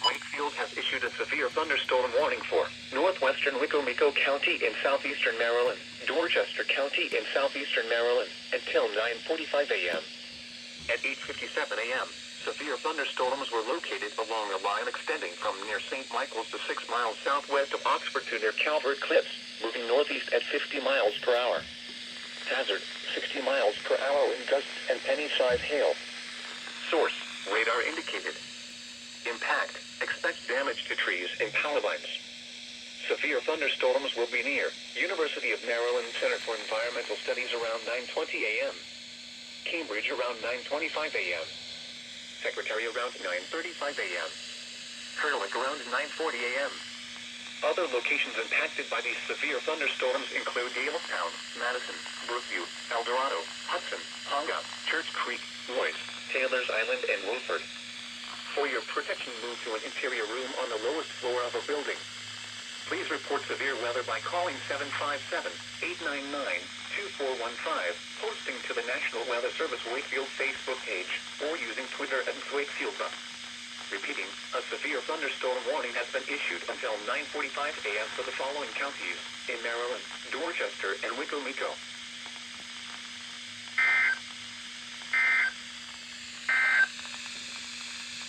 Wakefield has issued a severe thunderstorm warning for northwestern Wicomico County in southeastern Maryland, Dorchester County in southeastern Maryland, until 9:45 a.m. At 8:57 a.m., severe thunderstorms were located along a line extending from near St. Michael's to 6 miles southwest of Oxford to near Calvert Cliffs, moving northeast at 50 miles per hour. Hazard, 60 miles per hour wind gusts and penny-size hail. Source, radar indicated. Impact, expect damage to trees and power lines. Severe thunderstorms will be near University of Maryland Center for Environmental Studies around 9:20 a.m. Cambridge around 9:25 a.m. Secretary around 9:35 a.m. Hurlick around 9:40 a.m. Other locations impacted by these severe thunderstorms include Yaletown, Madison, Brookview, Eldorado, Hudson, Honga, Church Creek, Royce, Taylor's Island, and Wilford. For your protection, move to an interior room on the lowest floor of a building. Please report severe weather by calling 757-899-2415, posting to the National Weather Service Wakefield Facebook page, or using Twitter at Wakefield. Repeating, a severe thunderstorm warning has been issued until 9:45 a.m. for the following counties in Maryland, Dorchester, and Wicomico.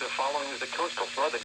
The following is a coastal flood.